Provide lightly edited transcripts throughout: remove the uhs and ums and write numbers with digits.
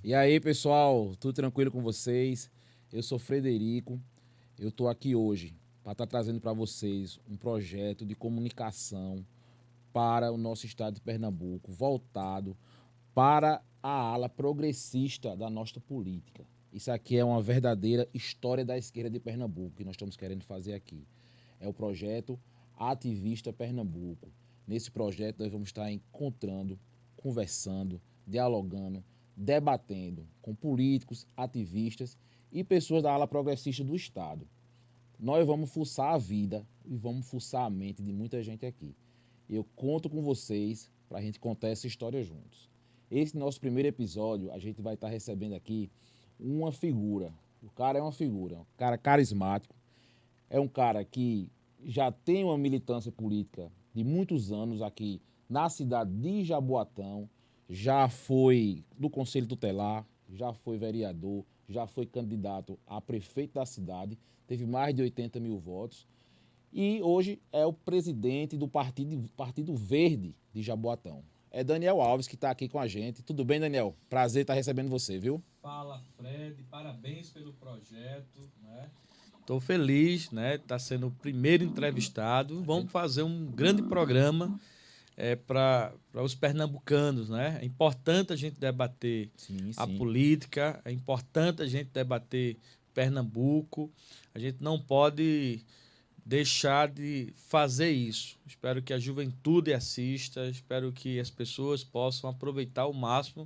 E aí, pessoal, tudo tranquilo com vocês? Eu sou Frederico. Eu estou aqui hoje para estar trazendo para vocês um projeto de comunicação para o nosso estado de Pernambuco, voltado para a ala progressista da nossa política. Isso aqui é uma verdadeira história da esquerda de Pernambuco que nós estamos querendo fazer aqui. É o projeto Ativista Pernambuco. Nesse projeto nós vamos estar encontrando, conversando, dialogando, debatendo com políticos, ativistas e pessoas da ala progressista do Estado. Nós vamos fuçar a vida e vamos fuçar a mente de muita gente aqui. Eu conto com vocês para a gente contar essa história juntos. Esse nosso primeiro episódio, a gente vai estar recebendo aqui uma figura. O cara é uma figura, um cara carismático, é um cara que já tem uma militância política de muitos anos aqui na cidade de Jaboatão, já foi do Conselho Tutelar, já foi vereador, já foi candidato a prefeito da cidade, teve mais de 80 mil votos e hoje é o presidente do Partido Verde de Jaboatão. É Daniel Alves que está aqui com a gente. Tudo bem, Daniel? Prazer estar recebendo você, viu? Fala, Fred, parabéns pelo projeto, né? Estou feliz, né? Está sendo o primeiro entrevistado. Vamos fazer um grande programa para os pernambucanos, né? É importante a gente debater Sim, a sim. política, é importante a gente debater Pernambuco. A gente não pode deixar de fazer isso. Espero que a juventude assista, espero que as pessoas possam aproveitar ao máximo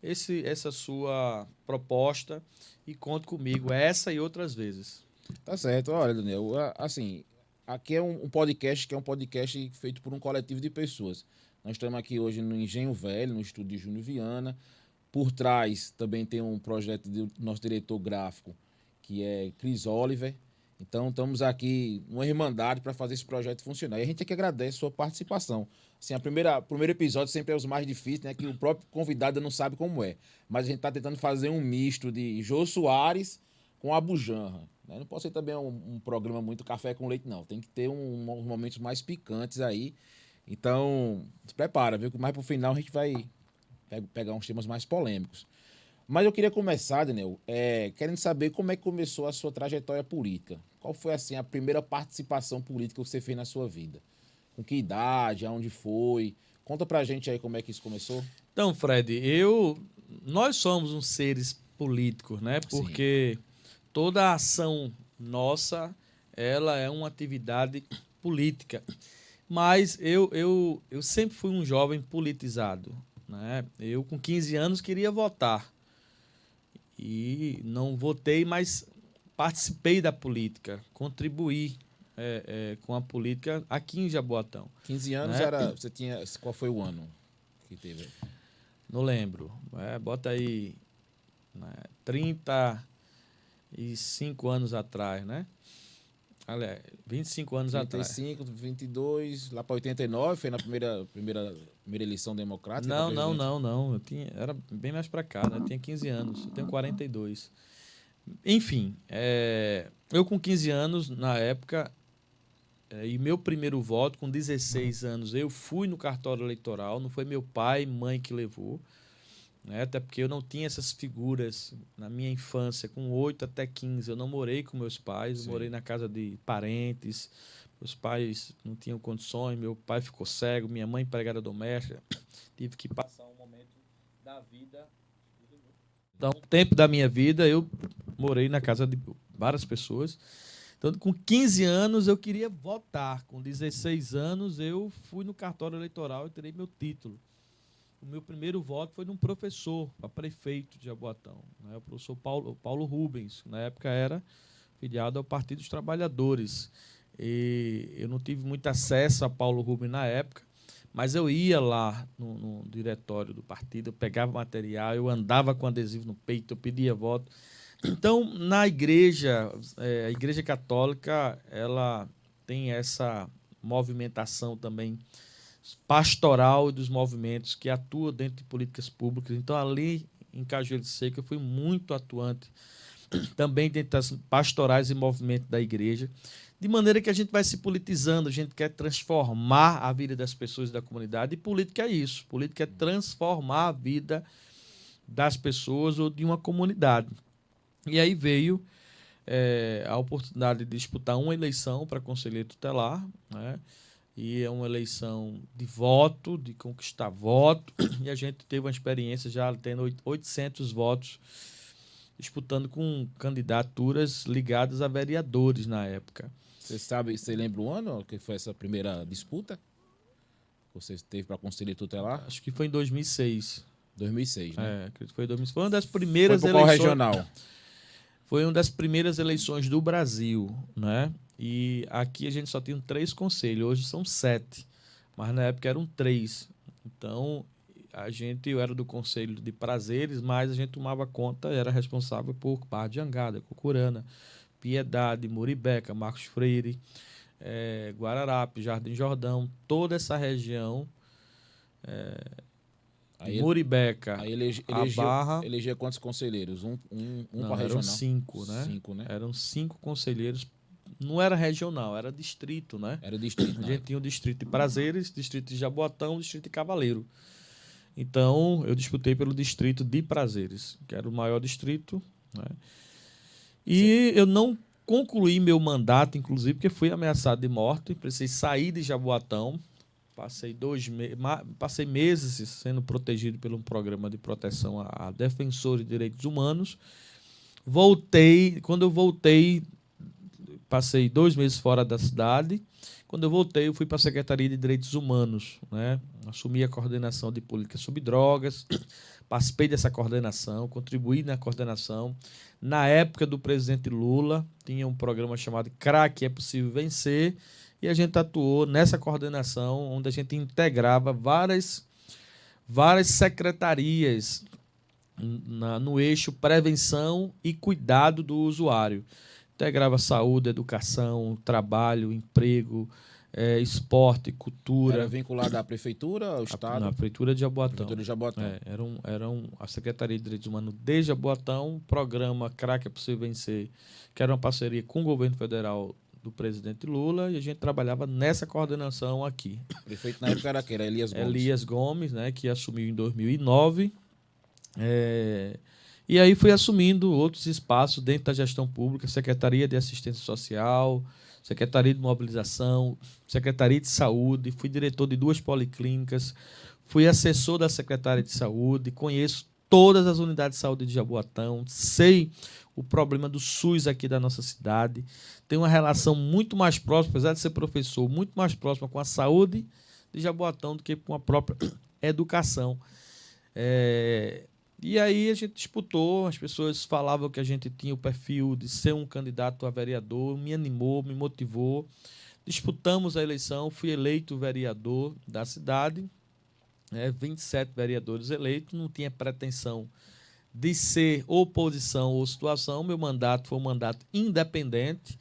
essa sua proposta e conte comigo essa e outras vezes. Tá certo. Olha, Daniel, assim, aqui é um podcast que é um podcast feito por um coletivo de pessoas. Nós estamos aqui hoje no Engenho Velho, no estúdio de Júnior Viana. Por trás também tem um projeto do nosso diretor gráfico, que é Chris Oliver. Então estamos aqui numa irmandade para fazer esse projeto funcionar. E a gente é que agradece a sua participação. Assim, o primeiro episódio sempre é os mais difíceis, né? Que o próprio convidado não sabe como é. Mas a gente está tentando fazer um misto de Jô Soares com Abu Janra, né? Não pode ser também um programa muito café com leite, não. Tem que ter uns momentos mais picantes aí. Então, se prepara, viu? Que mais pro final a gente vai pegar uns temas mais polêmicos. Mas eu queria começar, Daniel, querendo saber como é que começou a sua trajetória política. Qual foi, assim, a primeira participação política que você fez na sua vida? Com que idade, aonde foi? Conta pra gente aí como é que isso começou. Então, Fred, nós somos uns seres políticos, né? Sim, Porque toda ação nossa, ela é uma atividade política. Mas eu sempre fui um jovem politizado, né? Eu, com 15 anos, queria votar. E não votei, mas participei da política, contribuí com a política aqui em Jaboatão, 15 anos né? era. Você tinha. Qual foi o ano que teve? Não lembro. Bota aí, né, 35 anos atrás, né? Aliás, 25 anos atrás. 35, 22, lá para 89, foi na primeira eleição democrática para Não, não, presidente. não, não. Era bem mais pra cá, né? Eu tinha 15 anos, eu tenho 42. Enfim, eu com 15 anos, na época, e meu primeiro voto, com 16 anos, eu fui no cartório eleitoral, não foi meu pai e mãe que levou, né? Até porque eu não tinha essas figuras na minha infância, com 8 até 15. Eu não morei com meus pais, eu morei Sim. na casa de parentes. Meus pais não tinham condições, meu pai ficou cego, minha mãe empregada doméstica. Tive que passar um momento da vida. Então, um tempo da minha vida, eu morei na casa de várias pessoas. Então, com 15 anos, eu queria votar. Com 16 anos, eu fui no cartório eleitoral e tirei meu título. O meu primeiro voto foi num professor, para prefeito de Jaboatão, né? O professor Paulo Rubens, que na época era filiado ao Partido dos Trabalhadores. E eu não tive muito acesso a Paulo Rubens na época, mas eu ia lá no diretório do partido, eu pegava material, eu andava com adesivo no peito, eu pedia voto. Então, na igreja, a igreja católica, ela tem essa movimentação também pastoral e dos movimentos que atuam dentro de políticas públicas. Então, ali em Cajueiro de Seco, eu fui muito atuante também dentro das pastorais e movimentos da igreja, de maneira que a gente vai se politizando, a gente quer transformar a vida das pessoas da comunidade, e política é isso, política é transformar a vida das pessoas ou de uma comunidade. E aí veio a oportunidade de disputar uma eleição para conselheiro tutelar, né? E é uma eleição de voto, de conquistar voto, e a gente teve uma experiência já tendo 800 votos, disputando com candidaturas ligadas a vereadores na época. Você lembra o ano que foi essa primeira disputa? Você teve para conselheiro tutelar? Acho que foi em 2006. 2006, né? Acredito que foi em 2006. Foi uma das primeiras foi qual eleições. Regional? Foi uma das primeiras eleições do Brasil, né? E aqui a gente só tinha 3 conselhos, hoje são 7, mas na época eram 3. Então, eu era do Conselho de Prazeres, mas a gente tomava conta, era responsável por Barra de Jangada, Cocurana, Piedade, Muribeca, Marcos Freire, Guararapes, Jardim Jordão, toda essa região, Muribeca, a Barra... Elegeu quantos conselheiros? Um para regional? Eram 5, né? 5, né? Eram 5 conselheiros. Não era regional, era distrito, né? Era distrito. A gente tinha o distrito de Prazeres, distrito de Jaboatão, distrito de Cavaleiro. Então, eu disputei pelo distrito de Prazeres, que era o maior distrito, né? E eu não concluí meu mandato, inclusive, porque fui ameaçado de morte. Precisei sair de Jaboatão. Passei meses sendo protegido pelo programa de proteção a defensores de direitos humanos. Quando eu voltei, passei 2 meses fora da cidade. Quando eu voltei, eu fui para a Secretaria de Direitos Humanos, né? Assumi a coordenação de políticas sobre drogas, participei dessa coordenação, contribuí na coordenação. Na época do presidente Lula, tinha um programa chamado CRAC, é possível vencer, e a gente atuou nessa coordenação, onde a gente integrava várias secretarias no eixo prevenção e cuidado do usuário. Integrava saúde, educação, trabalho, emprego, esporte, cultura. Era vinculado à prefeitura, ao estado? Na prefeitura de Jaboatão. Prefeitura de Jaboatão. Era a Secretaria de Direitos Humanos de Jaboatão, programa CRAC é possível vencer, que era uma parceria com o governo federal do presidente Lula, e a gente trabalhava nessa coordenação aqui. O prefeito na época era quem? Era Elias Gomes. Elias Gomes, né, que assumiu em 2009. E aí fui assumindo outros espaços dentro da gestão pública, Secretaria de Assistência Social, Secretaria de Mobilização, Secretaria de Saúde, fui diretor de 2 policlínicas, fui assessor da Secretaria de Saúde, conheço todas as unidades de saúde de Jaboatão, sei o problema do SUS aqui da nossa cidade, tenho uma relação muito mais próxima, apesar de ser professor, muito mais próxima com a saúde de Jaboatão do que com a própria educação. E aí a gente disputou, as pessoas falavam que a gente tinha o perfil de ser um candidato a vereador, me animou, me motivou. Disputamos a eleição, fui eleito vereador da cidade, 27 vereadores eleitos, não tinha pretensão de ser oposição ou situação, meu mandato foi um mandato independente.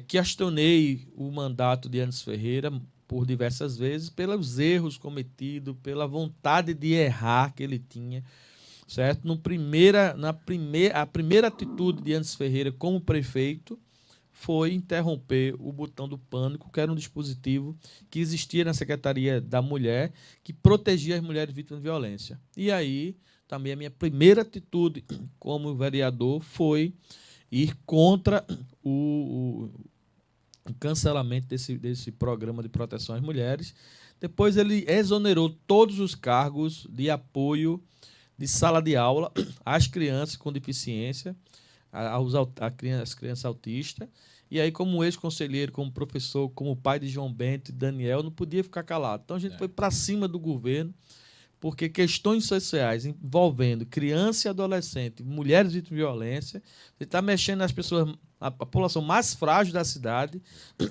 Questionei o mandato de Anderson Ferreira por diversas vezes, pelos erros cometidos, pela vontade de errar que ele tinha, certo? A primeira atitude de Anderson Ferreira como prefeito foi interromper o botão do pânico, que era um dispositivo que existia na Secretaria da Mulher, que protegia as mulheres vítimas de violência. E aí, também a minha primeira atitude como vereador foi ir contra o cancelamento desse programa de proteção às mulheres. Depois ele exonerou todos os cargos de apoio de sala de aula às crianças com deficiência, às crianças autistas. E aí, como ex-conselheiro, como professor, como pai de João Bento e Daniel, não podia ficar calado. Então a gente foi para cima do governo, porque questões sociais envolvendo criança e adolescente, mulheres vítimas de violência, você está mexendo nas pessoas, a população mais frágil da cidade,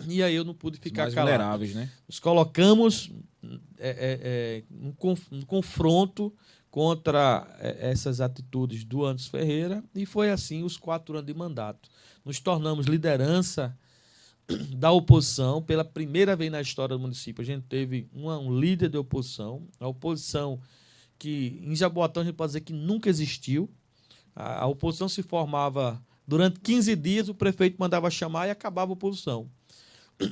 e aí eu não pude ficar mais calado. Vulneráveis, né? Nos colocamos no confronto contra essas atitudes do Anderson Ferreira, e foi assim os 4 anos de mandato. Nos tornamos liderança da oposição. Pela primeira vez na história do município, a gente teve um líder de oposição, a oposição que em Jaboatão a gente pode dizer que nunca existiu. A oposição se formava durante 15 dias, o prefeito mandava chamar e acabava a oposição,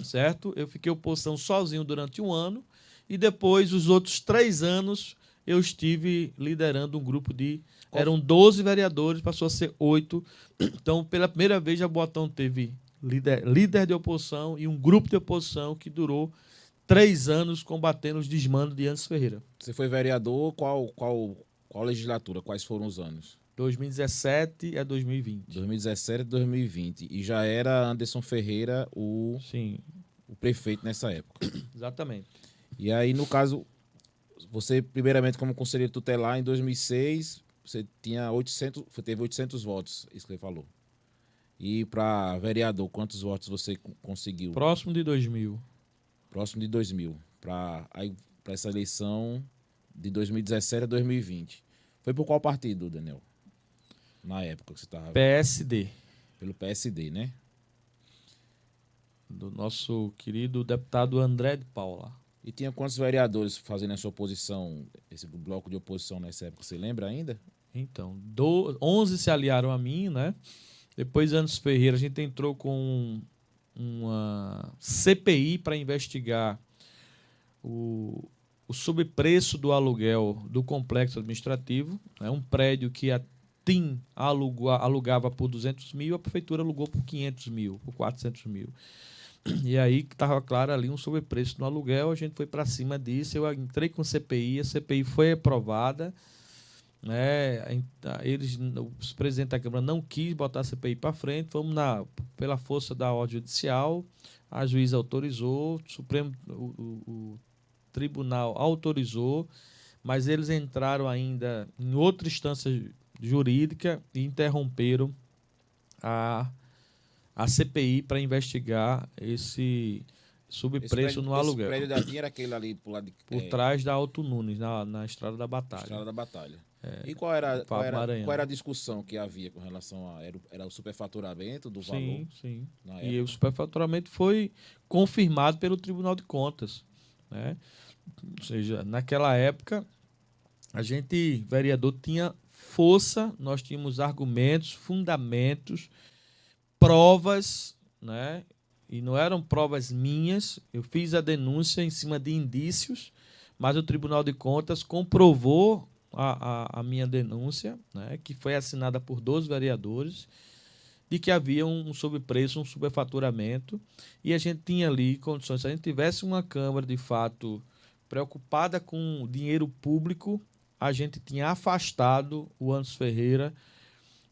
certo? Eu fiquei oposição sozinho durante 1 ano, e depois, os outros 3 anos, eu estive liderando um grupo de... Eram 12 vereadores, passou a ser 8. Então, pela primeira vez, Jaboatão teve líder de oposição e um grupo de oposição que durou 3 anos combatendo os desmandos de Anderson Ferreira. Você foi vereador, qual legislatura? Quais foram os anos? 2017 a 2020. 2017 a 2020. E já era Anderson Ferreira Sim. O prefeito nessa época. Exatamente. E aí, no caso, você, primeiramente, como conselheiro tutelar, em 2006, você teve 800 votos, isso que ele falou. E para vereador, quantos votos você conseguiu? Próximo de 2000. Próximo de 2000. Para essa eleição de 2017 a 2020. Foi por qual partido, Daniel? Na época que você estava... PSD. Pelo PSD, né? Do nosso querido deputado André de Paula. E tinha quantos vereadores fazendo essa oposição, esse bloco de oposição nessa época? Você lembra ainda? Então, 11 se aliaram a mim, né? Depois, Anderson Ferreira, a gente entrou com uma CPI para investigar o sobrepreço do aluguel do complexo administrativo. É um prédio que a TIM alugava por 200 mil, a prefeitura alugou por 500 mil, por 400 mil. E aí estava claro ali um sobrepreço no aluguel, a gente foi para cima disso, eu entrei com CPI, a CPI foi aprovada, né? O presidente da Câmara não quis botar a CPI para frente, fomos pela força da ordem judicial, a juíza autorizou, o tribunal autorizou, mas eles entraram ainda em outra instância jurídica e interromperam a CPI para investigar esse sobrepreço no aluguel. Esse prédio da TIM era aquele ali por trás da Alto Nunes, na Estrada da Batalha. Estrada da Batalha. E qual era a discussão que havia com relação a... Era o superfaturamento do valor? Sim. E o superfaturamento foi confirmado pelo Tribunal de Contas, né? Ou seja, naquela época, a gente, vereador, tinha força, nós tínhamos argumentos, fundamentos, provas, né? E não eram provas minhas, eu fiz a denúncia em cima de indícios, mas o Tribunal de Contas comprovou a minha denúncia, né? Que foi assinada por 12 vereadores, de que havia um sobrepreço, um superfaturamento, e a gente tinha ali condições. Se a gente tivesse uma Câmara, de fato, preocupada com o dinheiro público, a gente tinha afastado o Anderson Ferreira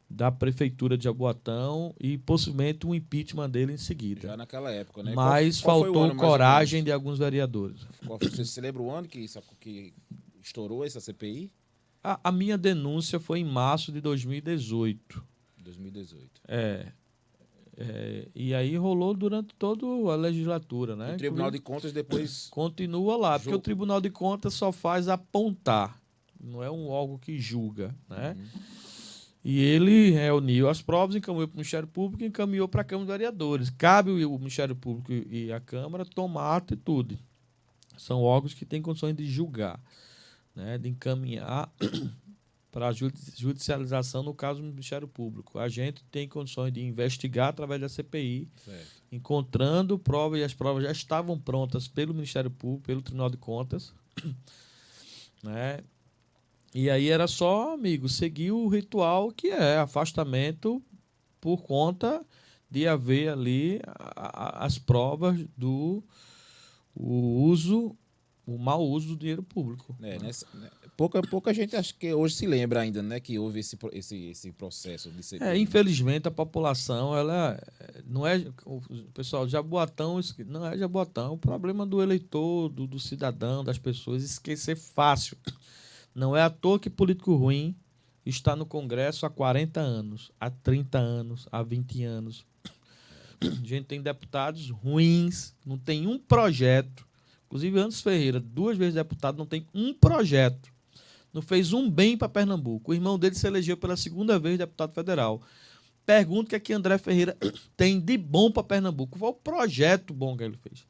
da Prefeitura de Jaboatão e possivelmente um impeachment dele em seguida. Já naquela época, né? Mas faltou coragem de alguns vereadores. Você lembra o ano que estourou essa CPI? A minha denúncia foi em março de 2018. 2018. E aí rolou durante toda a legislatura, né? O Tribunal de Contas depois... Continua lá, porque o Tribunal de Contas só faz apontar, não é um órgão que julga, né? E ele reuniu as provas, encaminhou para o Ministério Público e encaminhou para a Câmara de Vereadores. Cabe o Ministério Público e a Câmara tomar atitude. São órgãos que têm condições de julgar, né? De encaminhar para a judicialização, no caso do Ministério Público. A gente tem condições de investigar através da CPI, encontrando provas, e as provas já estavam prontas pelo Ministério Público, pelo Tribunal de Contas, né? E aí era só, amigo, seguir o ritual que é afastamento por conta de haver ali as provas do o mau uso do dinheiro público. Pouca gente acho que hoje se lembra ainda, né, que houve esse processo de CPI. Infelizmente a população, ela não é, o pessoal, Jaboatão, não é Jaboatão, o problema do eleitor, do cidadão, das pessoas, esquecer fácil. Não é à toa que político ruim está no Congresso há 40 anos, há 30 anos, há 20 anos. A gente tem deputados ruins, não tem um projeto. Inclusive, Anderson Ferreira, 2 vezes deputado, não tem um projeto. Não fez um bem para Pernambuco. O irmão dele se elegeu pela 2ª vez deputado federal. Pergunto o que André Ferreira tem de bom para Pernambuco. Qual o projeto bom que ele fez?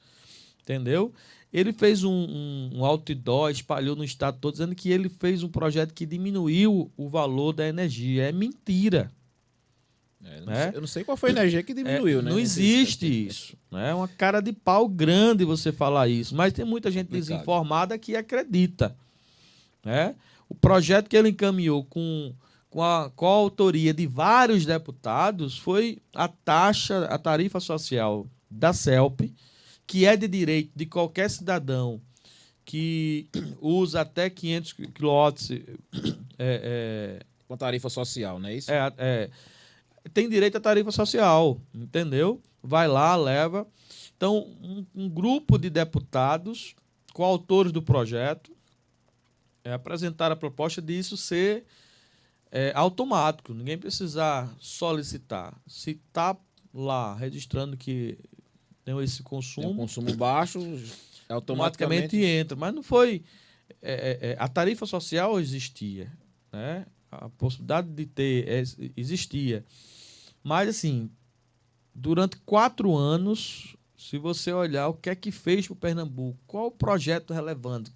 Entendeu? Ele fez um outdoor, espalhou no estado todo, dizendo que ele fez um projeto que diminuiu o valor da energia. É mentira. Eu não sei qual foi a energia que diminuiu, né? Não existe isso. É uma cara de pau grande você falar isso. Mas tem muita gente desinformada que acredita. né? O projeto que ele encaminhou com a autoria de vários deputados foi a tarifa social da CELP, que é de direito de qualquer cidadão que usa até 500 quilowatts. Com tarifa social, não é isso? Tem direito à tarifa social, entendeu? Vai lá, leva. Então, um grupo de deputados, coautores do projeto, apresentaram a proposta disso ser automático, ninguém precisar solicitar. Se está lá registrando que tem esse consumo, tem um consumo baixo, automaticamente entra. Mas não foi... a tarifa social existia, né? A possibilidade de ter existia. Mas, assim, durante 4 anos, se você olhar o que é que fez para o Pernambuco, qual o projeto relevante,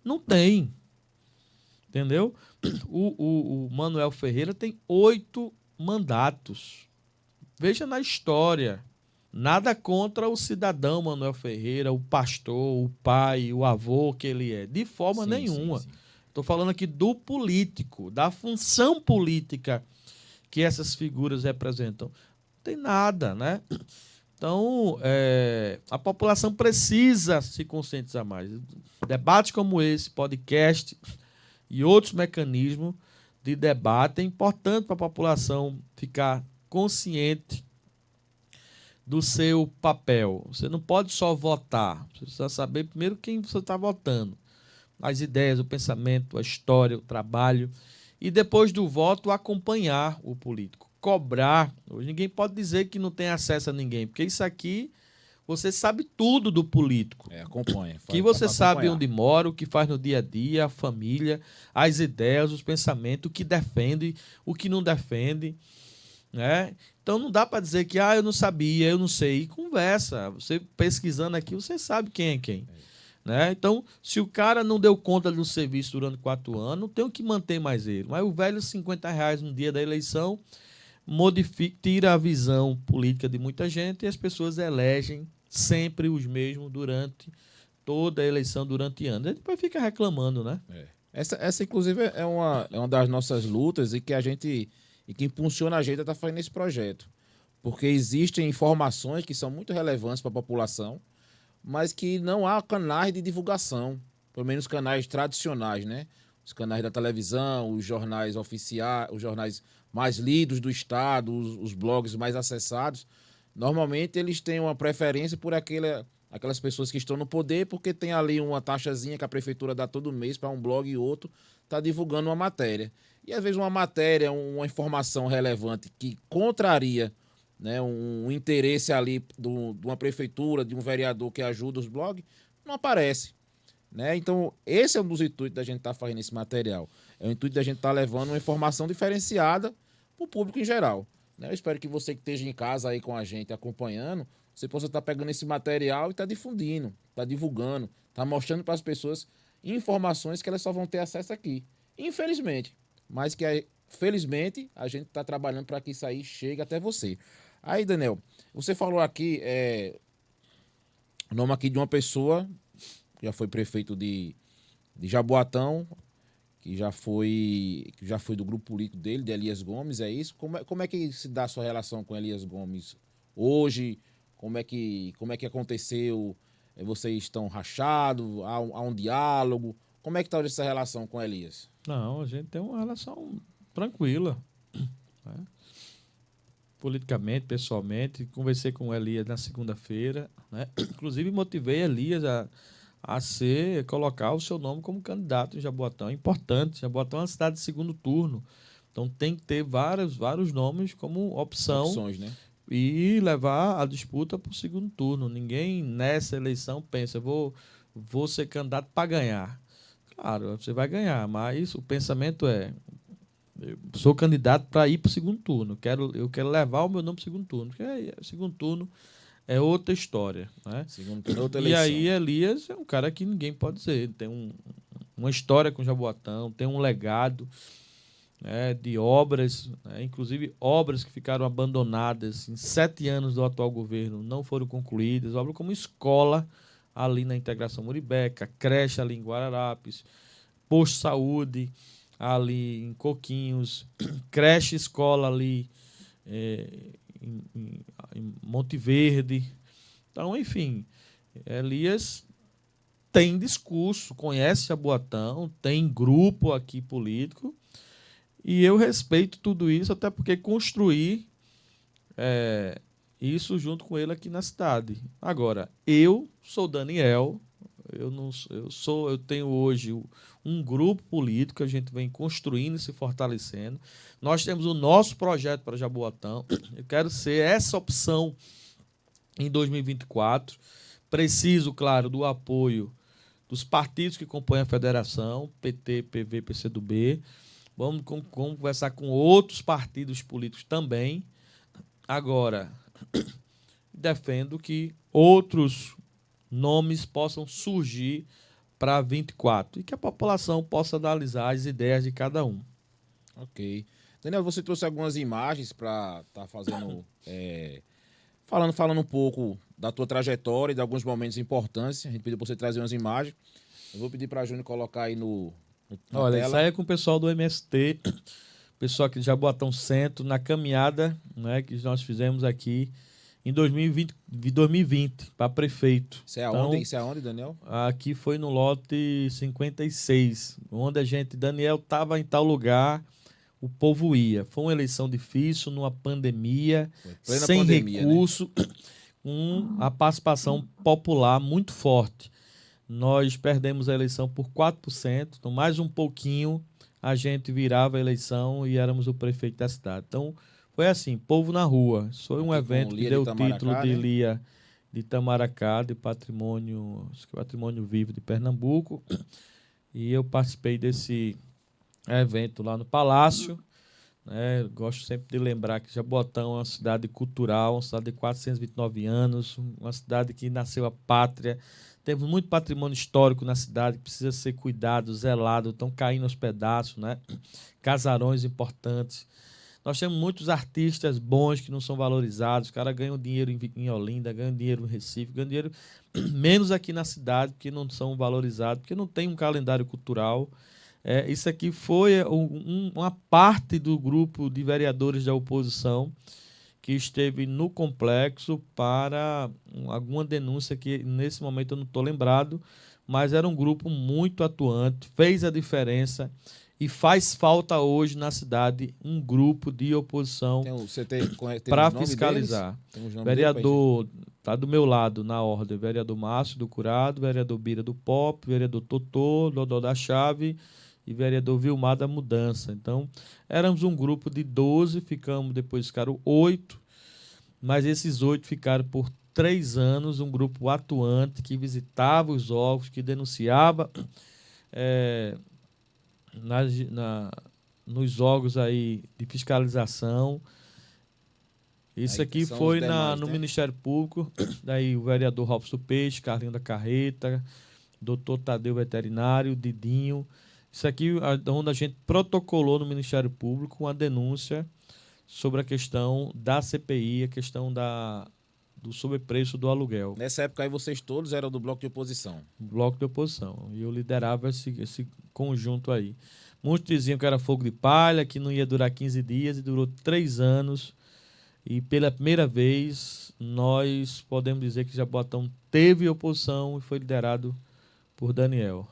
não tem. Entendeu? O Manuel Ferreira tem 8 mandatos. Veja na história. Nada contra o cidadão Manuel Ferreira, o pastor, o pai, o avô que ele é. De forma nenhuma. Estou falando aqui do político, da função política que essas figuras representam. Não tem nada, né? Então, a população precisa se conscientizar mais. Debates como esse, podcast e outros mecanismos de debate é importante para a população ficar consciente do seu papel. Você não pode só votar, você precisa saber primeiro quem você está votando, as ideias, o pensamento, a história, o trabalho, e depois do voto acompanhar o político, cobrar. Hoje ninguém pode dizer que não tem acesso a ninguém, porque isso aqui você sabe tudo do político. Acompanha. Que você sabe onde mora, o que faz no dia a dia, a família, as ideias, os pensamentos, o que defende, o que não defende, né? Então não dá para dizer que eu não sabia, eu não sei. Conversa. Você pesquisando aqui, você sabe quem é quem. Né? Então, se o cara não deu conta do serviço durante 4 anos, não tem que manter mais ele. Mas o velho R$50 no dia da eleição tira a visão política de muita gente e as pessoas elegem sempre os mesmos durante toda a eleição, durante anos. E depois fica reclamando, né? Essa inclusive, é uma das nossas lutas e que impulsiona a gente a estar fazendo esse projeto. Porque existem informações que são muito relevantes para a população, mas que não há canais de divulgação, pelo menos canais tradicionais, né? Os canais da televisão, os jornais oficiais, os jornais mais lidos do estado, os blogs mais acessados, normalmente eles têm uma preferência por aquelas pessoas que estão no poder, porque tem ali uma taxazinha que a prefeitura dá todo mês para um blog e outro tá divulgando uma matéria. E às vezes uma matéria, uma informação relevante que contraria, né, um interesse ali de uma prefeitura, de um vereador que ajuda os blogs, não aparece. Né? Então, esse é um dos intuitos da gente estar fazendo esse material. É o intuito da gente estar levando uma informação diferenciada para o público em geral. Né? Eu espero que você que esteja em casa aí com a gente, acompanhando, você possa estar pegando esse material e estar difundindo, estar divulgando, estar mostrando para as pessoas informações que elas só vão ter acesso aqui. Infelizmente. Mas que, felizmente, a gente está trabalhando para que isso aí chegue até você. Aí, Daniel, você falou aqui o nome aqui de uma pessoa que já foi prefeito de Jaboatão, que já foi do grupo político dele, de Elias Gomes, é isso? Como é que se dá a sua relação com Elias Gomes hoje? Como é que aconteceu? Vocês estão rachados? Há um diálogo? Como é que está essa relação com Elias? Não, a gente tem uma relação tranquila. Né? Politicamente, pessoalmente, conversei com o Elias na segunda-feira, né? Inclusive motivei Elias a colocar o seu nome como candidato em Jaboatão. É importante. Jaboatão é uma cidade de segundo turno. Então tem que ter vários nomes como opções, né? E levar a disputa para o segundo turno. Ninguém nessa eleição pensa, vou ser candidato para ganhar. Claro, você vai ganhar, mas o pensamento eu sou candidato para ir para o segundo turno. Eu quero levar o meu nome para o segundo turno. Porque o segundo turno é outra história. Né? Segundo turno é outra eleição. E aí Elias é um cara que ninguém pode dizer. Ele tem uma história com Jaboatão, tem um legado, né, de obras, né, inclusive obras que ficaram abandonadas em 7 anos do atual governo, não foram concluídas. Obras como escola ali na Integração Muribeca, creche ali em Guararapes, posto de saúde ali em Coquinhos, creche escola ali em Monte Verde. Então, enfim, Elias tem discurso, conhece Jaboatão, tem grupo aqui político, e eu respeito tudo isso, até porque construí isso junto com ele aqui na cidade. Agora, eu sou Daniel, eu tenho hoje um grupo político que a gente vem construindo e se fortalecendo. Nós temos o nosso projeto para Jaboatão. Eu quero ser essa opção em 2024. Preciso, claro, do apoio dos partidos que compõem a federação, PT, PV, PCdoB. Vamos conversar com outros partidos políticos também. Agora, defendo que outros nomes possam surgir para 24 e que a população possa analisar as ideias de cada um. Ok. Daniel, você trouxe algumas imagens para estar fazendo, falando um pouco da tua trajetória e de alguns momentos importantes. A gente pediu para você trazer umas imagens. Eu vou pedir para a Júnior colocar aí na Olha, tela. isso aí é com o pessoal do MST, pessoal aqui de Jaboatão Centro, na caminhada, né, que nós fizemos aqui em 2020 para prefeito. Isso é aonde? Isso é aonde, Daniel? Aqui foi no lote 56, onde Daniel estava em tal lugar, o povo ia. Foi uma eleição difícil, numa pandemia, sem pandemia, recurso, né? Com a participação popular muito forte. Nós perdemos a eleição por 4%, então mais um pouquinho a gente virava a eleição e éramos o prefeito da cidade. Então, foi assim, povo na rua. Foi um evento que deu o título de Lia de Itamaracá, de patrimônio vivo de Pernambuco. E eu participei desse evento lá no Palácio. Né? Gosto sempre de lembrar que Jaboatão é uma cidade cultural, uma cidade de 429 anos, uma cidade que nasceu a pátria. Temos muito patrimônio histórico na cidade que precisa ser cuidado, zelado, estão caindo aos pedaços, né? Casarões importantes. Nós temos muitos artistas bons que não são valorizados. Os caras ganham dinheiro em Olinda, ganham dinheiro no Recife, ganham dinheiro menos aqui na cidade, porque não são valorizados, porque não tem um calendário cultural. Isso aqui foi uma parte do grupo de vereadores da oposição que esteve no complexo para alguma denúncia que nesse momento eu não estou lembrado, mas era um grupo muito atuante, fez a diferença e faz falta hoje na cidade um grupo de oposição para fiscalizar. Vereador, está do meu lado na ordem, vereador Márcio do Curado, vereador Bira do Pop, vereador Totô, Dodó da Chave e vereador Vilmar da Mudança. Então, éramos um grupo de 12, ficaram 8, mas esses 8 ficaram por 3 anos, um grupo atuante que visitava os órgãos, que denunciava nos órgãos aí de fiscalização. Isso aqui foi no Ministério Público, daí o vereador Robson Peixe, Carlinho da Carreta, doutor Tadeu Veterinário, Didinho. Isso aqui é onde a gente protocolou no Ministério Público uma denúncia sobre a questão da CPI, a questão do sobrepreço do aluguel. Nessa época aí vocês todos eram do bloco de oposição? Bloco de oposição. E eu liderava esse conjunto aí. Muitos diziam que era fogo de palha, que não ia durar 15 dias e durou 3 anos. E pela primeira vez nós podemos dizer que Jaboatão teve oposição e foi liderado por Daniel.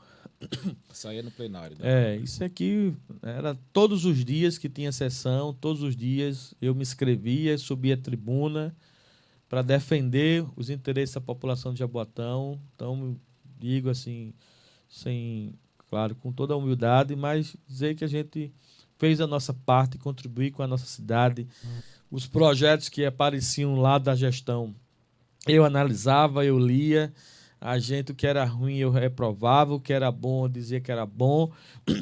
Saía no plenário. Né? Isso aqui era todos os dias que tinha sessão, todos os dias eu me inscrevia, subia a tribuna para defender os interesses da população de Jaboatão. Então, digo assim, claro, com toda a humildade, mas dizer que a gente fez a nossa parte, contribuir com a nossa cidade. Os projetos que apareciam lá da gestão, eu analisava, eu lia. O que era ruim eu reprovava, o que era bom eu dizia que era bom,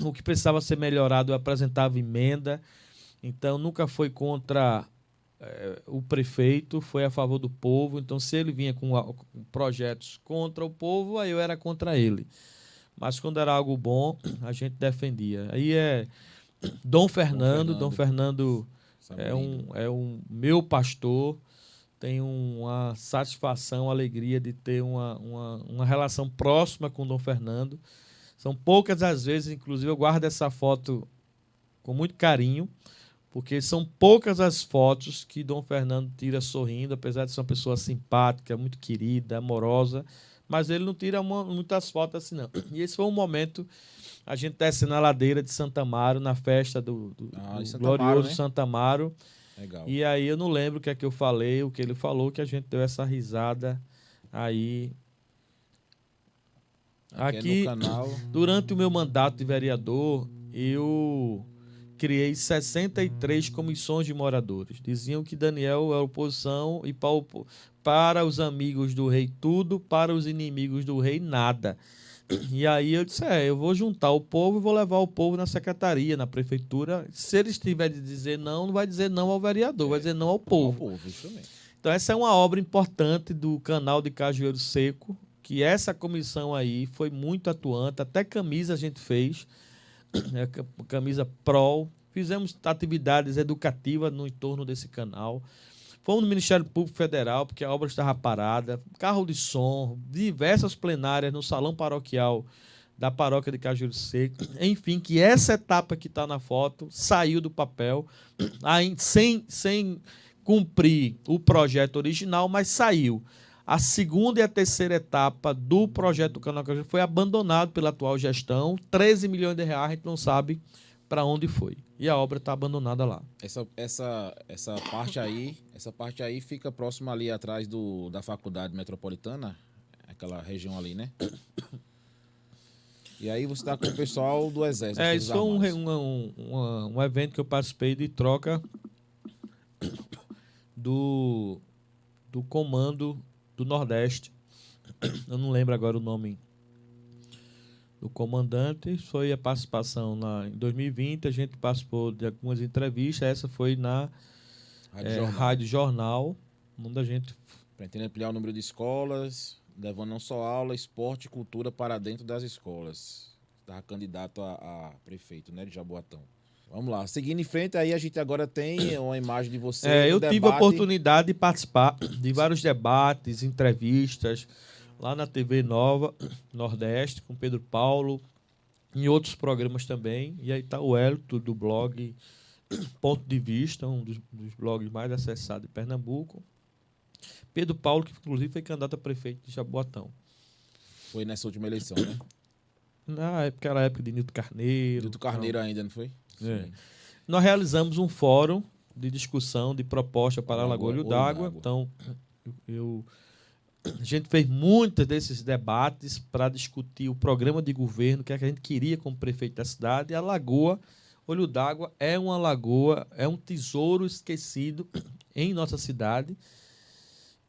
o que precisava ser melhorado eu apresentava emenda. Então nunca foi contra o prefeito, foi a favor do povo. Então se ele vinha com projetos contra o povo, aí eu era contra ele. Mas quando era algo bom, a gente defendia. Aí Dom Fernando é um meu pastor. Tenho uma satisfação, alegria de ter uma relação próxima com o Dom Fernando. São poucas as vezes, inclusive eu guardo essa foto com muito carinho, porque são poucas as fotos que Dom Fernando tira sorrindo, apesar de ser uma pessoa simpática, muito querida, amorosa, mas ele não tira muitas fotos assim, não. E esse foi um momento, a gente descendo a ladeira de Santa Amaro, na festa do glorioso, né? Santa Amaro. Legal. E aí eu não lembro o que é que eu falei, o que ele falou, que a gente deu essa risada aí. Aqui, no canal. durante o meu mandato de vereador, eu criei 63 comissões de moradores. Diziam que Daniel é oposição e para os amigos do rei tudo, para os inimigos do rei nada. E aí eu disse, eu vou juntar o povo e vou levar o povo na secretaria, na prefeitura. Se eles tiverem de dizer não vai dizer não ao vereador, vai dizer não ao povo. Então essa é uma obra importante do canal de Cajueiro Seco, que essa comissão aí foi muito atuante, até camisa a gente fez, camisa PROL, fizemos atividades educativas no entorno desse canal. Fomos no Ministério Público Federal, porque a obra estava parada, carro de som, diversas plenárias no salão paroquial da paróquia de Cajueiro Seco. Enfim, que essa etapa que está na foto saiu do papel, sem cumprir o projeto original, mas saiu. A segunda e a terceira etapa do projeto do Canal Cajueiro foi abandonado pela atual gestão. 13 milhões de reais, a gente não sabe para onde foi. E a obra está abandonada lá. Essa parte aí fica próxima ali atrás da Faculdade Metropolitana, aquela região ali, né? E aí você está com o pessoal do Exército. Isso foi um evento que eu participei de troca do comando do Nordeste. Eu não lembro agora o nome do comandante. Foi a participação em 2020. A gente participou de algumas entrevistas. Essa foi na Rádio Jornal, onde a gente pretende ampliar o número de escolas, levando não só aula, esporte e cultura para dentro das escolas. Estava candidato a prefeito, né, de Jaboatão. Vamos lá, seguindo em frente, aí a gente agora tem uma imagem de você. Eu tive a oportunidade de participar de vários debates, entrevistas, lá na TV Nova Nordeste, com Pedro Paulo, em outros programas também. E aí está o Hélito, do blog Ponto de Vista, um dos blogs mais acessados de Pernambuco. Pedro Paulo, que inclusive foi candidato a prefeito de Jaboatão. Foi nessa última eleição, né? Naquela época de Nilton Carneiro. Nilton Carneiro ainda, não foi? Nós realizamos um fórum de discussão de proposta para a Lagoa Olho d'Água. Então, a gente fez muitos desses debates para discutir o programa de governo, que a gente queria como prefeito da cidade. E a Lagoa Olho d'Água é uma lagoa, é um tesouro esquecido em nossa cidade.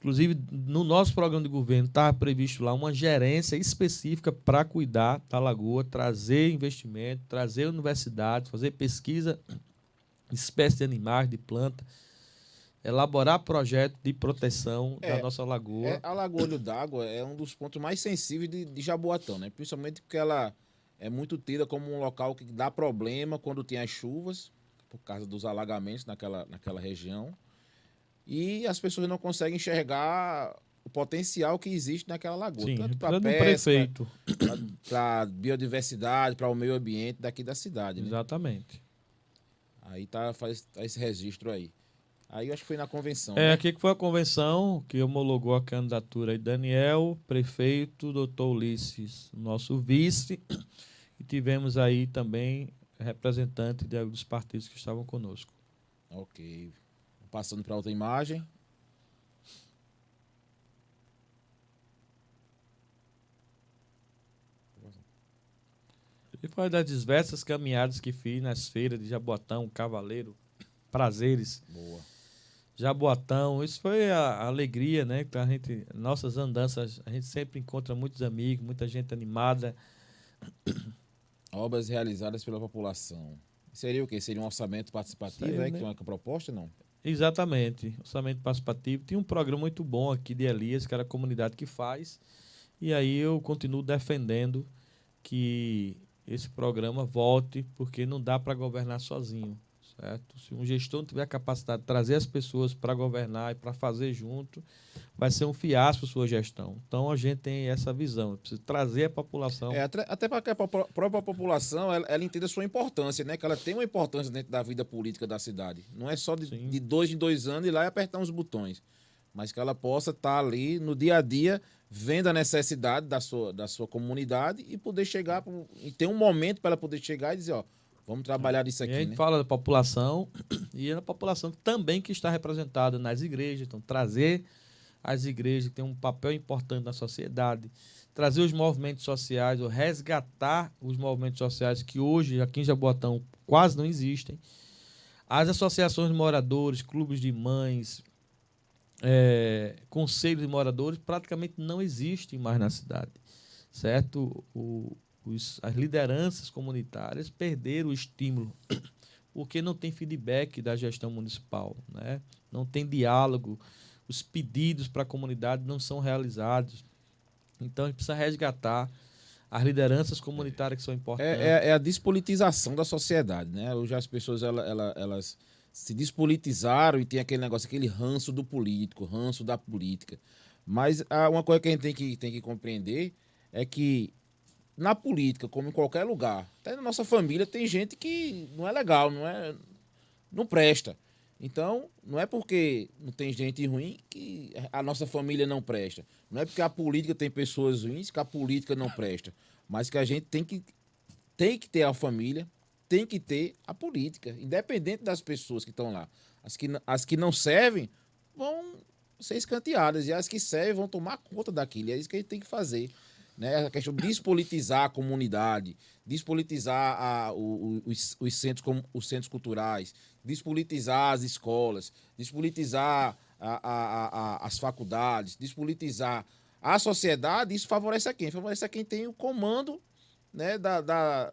Inclusive, no nosso programa de governo estava previsto lá uma gerência específica para cuidar da lagoa, trazer investimento, trazer universidade, fazer pesquisa de espécies de animais, de planta, elaborar projeto de proteção da nossa lagoa. A Lagoa Olho d'Água é um dos pontos mais sensíveis de Jaboatão, né? Principalmente porque ela é muito tida como um local que dá problema quando tem as chuvas, por causa dos alagamentos naquela região. E as pessoas não conseguem enxergar o potencial que existe naquela lagoa. Sim, tanto para pesca, para biodiversidade, para o meio ambiente daqui da cidade. Né? Exatamente. Aí faz esse registro aí. Aí eu acho que foi na convenção. Aqui que foi a convenção que homologou a candidatura aí. Daniel, prefeito, doutor Ulisses, nosso vice. E tivemos aí também representante dos partidos que estavam conosco. Ok. Passando para outra imagem. E foi das diversas caminhadas que fiz nas feiras de Jaboatão, Cavaleiro, Prazeres. Boa. Jaboatão, isso foi a alegria, né? Que nossas andanças, a gente sempre encontra muitos amigos, muita gente animada. Obras realizadas pela população. Seria o quê? Seria um orçamento participativo, que é uma proposta, não? Exatamente, orçamento participativo. Tinha um programa muito bom aqui de Elias, que era a comunidade que faz, e aí eu continuo defendendo que esse programa volte, porque não dá para governar sozinho. certo? Se um gestor não tiver a capacidade de trazer as pessoas para governar e para fazer junto, vai ser um fiasco a sua gestão. Então, a gente tem essa visão, precisa trazer a população. Até para que a própria população ela entenda a sua importância, né? Que ela tem uma importância dentro da vida política da cidade. Não é só de 2 em 2 anos ir lá e apertar uns botões, mas que ela possa estar ali no dia a dia, vendo a necessidade da sua comunidade e poder chegar, e ter um momento para ela poder chegar e dizer, ó, vamos trabalhar nisso aqui, E a gente né? fala da população, e é a população também que está representada nas igrejas, então trazer as igrejas que têm um papel importante na sociedade, trazer os movimentos sociais, ou resgatar os movimentos sociais que hoje aqui em Jaboatão quase não existem, as associações de moradores, clubes de mães, conselhos de moradores praticamente não existem mais na cidade, certo? As lideranças comunitárias perderam o estímulo porque não tem feedback da gestão municipal, né? Não tem diálogo, os pedidos para a comunidade não são realizados. Então, a gente precisa resgatar as lideranças comunitárias que são importantes. É a despolitização da sociedade, né? Hoje as pessoas elas se despolitizaram e tem aquele negócio, aquele ranço do político, ranço da política. Mas uma coisa que a gente tem que compreender é que na política, como em qualquer lugar, até na nossa família tem gente que não é legal, não presta. Então, não é porque não tem gente ruim que a nossa família não presta. Não é porque a política tem pessoas ruins que a política não presta. Mas que a gente tem que ter a família, tem que ter a política, independente das pessoas que estão lá. As que não servem vão ser escanteadas e as que servem vão tomar conta daquilo. E é isso que a gente tem que fazer. Né? A questão de despolitizar a comunidade, despolitizar os centros culturais, despolitizar as escolas, despolitizar as faculdades, despolitizar a sociedade. Isso favorece a quem? Favorece a quem tem o comando, né,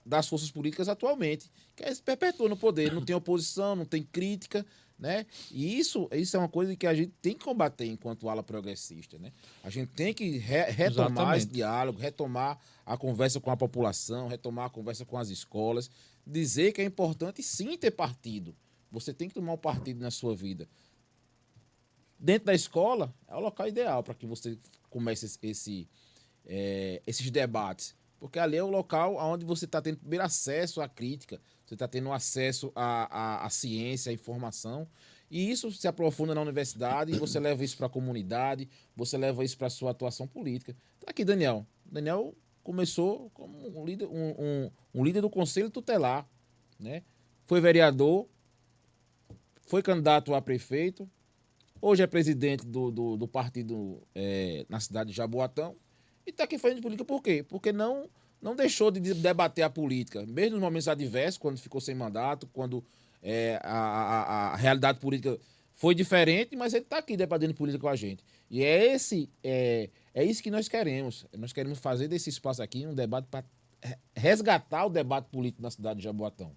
das forças políticas atualmente, que é perpetua no poder, não tem oposição, não tem crítica, né? E isso é uma coisa que a gente tem que combater enquanto ala progressista, né? A gente tem que retomar esse diálogo, retomar a conversa com a população, retomar a conversa com as escolas, dizer que é importante sim ter partido. Você tem que tomar um partido na sua vida. Dentro da escola é o local ideal para que você comece esses debates, porque ali é o local onde você está tendo primeiro acesso à crítica, você está tendo acesso à ciência, à informação, e isso se aprofunda na universidade, e você leva isso para a comunidade, você leva isso para a sua atuação política. Tá aqui, Daniel. Daniel começou como um líder do Conselho Tutelar, né? Foi vereador, foi candidato a prefeito, hoje é presidente do partido na cidade de Jaboatão, e está aqui fazendo política por quê? Porque não deixou de debater a política, mesmo nos momentos adversos, quando ficou sem mandato, quando a realidade política foi diferente, mas ele está aqui debatendo política com a gente. E é isso que nós queremos. Nós queremos fazer desse espaço aqui um debate para resgatar o debate político na cidade de Jaboatão.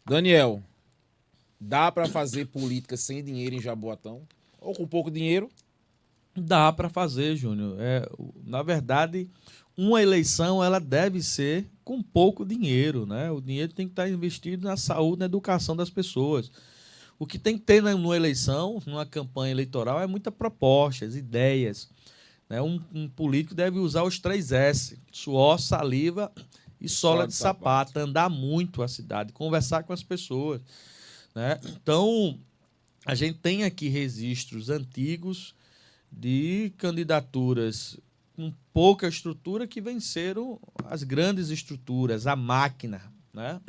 Daniel, dá para fazer política sem dinheiro em Jaboatão? Ou com pouco dinheiro? Dá para fazer, Júnior. Na verdade, uma eleição ela deve ser com pouco dinheiro, né? O dinheiro tem que estar investido na saúde, na educação das pessoas. O que tem que ter numa eleição, numa campanha eleitoral, é muitas propostas, ideias. Né? Um político deve usar os 3 S: suor, saliva e sola de sapato. Andar muito a cidade, conversar com as pessoas. Né? Então, a gente tem aqui registros antigos de candidaturas com pouca estrutura que venceram as grandes estruturas, a máquina. Né?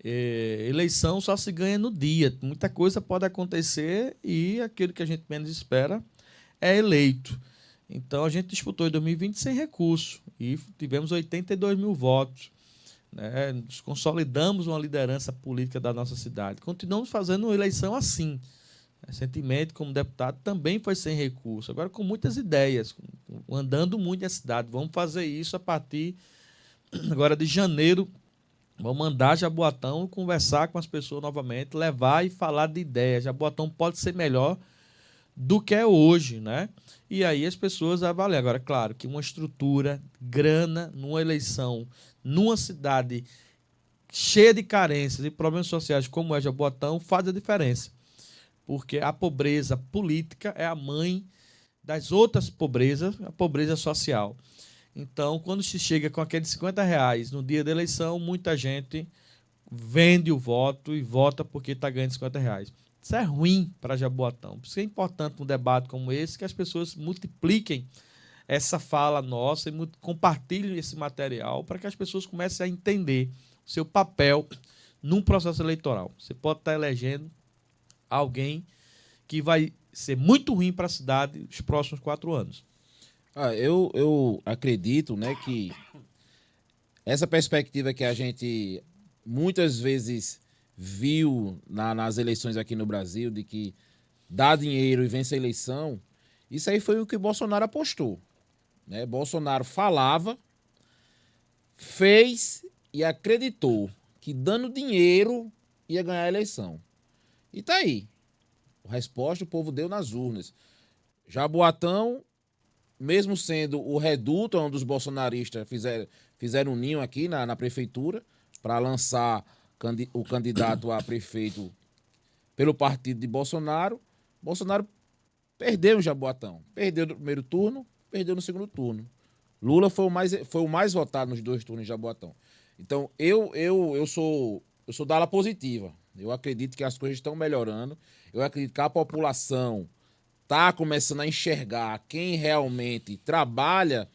Eleição só se ganha no dia. Muita coisa pode acontecer e aquilo que a gente menos espera é eleito. Então, a gente disputou em 2020 sem recurso e tivemos 82 mil votos. Né? Nos consolidamos uma liderança política da nossa cidade. Continuamos fazendo uma eleição assim. Recentemente, como deputado, também foi sem recurso. Agora, com muitas ideias, andando muito na cidade. Vamos fazer isso a partir agora de janeiro. Vamos mandar Jaboatão conversar com as pessoas novamente, levar e falar de ideias. Jaboatão pode ser melhor do que é hoje, né? E aí as pessoas avaliam. Agora, claro, que uma estrutura, grana, numa eleição, numa cidade cheia de carências e problemas sociais como é Jaboatão, faz a diferença. Porque a pobreza política é a mãe das outras pobrezas, a pobreza social. Então, quando se chega com aqueles R$ 50 no dia da eleição, muita gente vende o voto e vota porque está ganhando R$ 50. Isso é ruim para Jaboatão. Por isso é importante um debate como esse que as pessoas multipliquem essa fala nossa e compartilhem esse material para que as pessoas comecem a entender o seu papel num processo eleitoral. Você pode estar elegendo alguém que vai ser muito ruim para a cidade nos próximos 4 anos. Eu acredito, né, que essa perspectiva que a gente muitas vezes viu nas eleições aqui no Brasil, de que dá dinheiro e vence a eleição, isso aí foi o que Bolsonaro apostou. Né? Bolsonaro falava, fez e acreditou que dando dinheiro ia ganhar a eleição. E tá aí. A resposta o povo deu nas urnas. Jaboatão, mesmo sendo o reduto onde os bolsonaristas fizeram um ninho aqui na prefeitura para lançar o candidato a prefeito pelo partido de Bolsonaro, Bolsonaro perdeu em Jaboatão. Perdeu no primeiro turno, perdeu no segundo turno. Lula foi o mais votado nos 2 turnos de Jaboatão. Então, eu sou da ala positiva. Eu acredito que as coisas estão melhorando. Eu acredito que a população está começando a enxergar quem realmente trabalha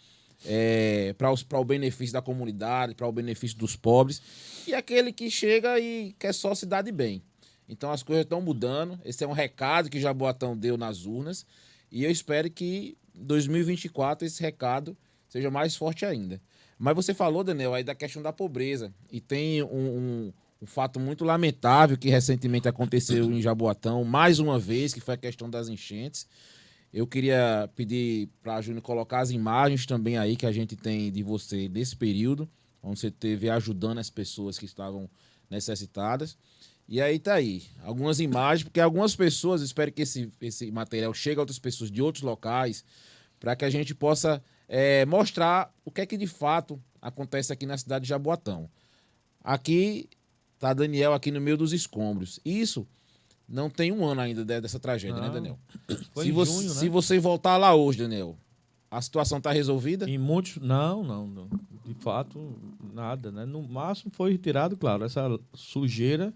para o benefício da comunidade, para o benefício dos pobres, e aquele que chega e quer só se dar de bem. Então as coisas estão mudando. Esse é um recado que Jaboatão deu nas urnas, e eu espero que em 2024 esse recado seja mais forte ainda. Mas você falou, Daniel, aí da questão da pobreza, e tem um fato muito lamentável que recentemente aconteceu em Jaboatão, mais uma vez, que foi a questão das enchentes. Eu queria pedir para a Júnior colocar as imagens também aí que a gente tem de você desse período, onde você esteve ajudando as pessoas que estavam necessitadas. E aí tá aí, algumas imagens, porque algumas pessoas, espero que esse material chegue a outras pessoas de outros locais, para que a gente possa mostrar o que é que de fato acontece aqui na cidade de Jaboatão. Aqui tá Daniel aqui no meio dos escombros. Isso não tem 1 ano ainda dessa tragédia, né, Daniel? Foi em junho, né? Se você voltar lá hoje, Daniel, a situação tá resolvida? Em muitos... Não. De fato, nada, né? No máximo foi retirado, claro, essa sujeira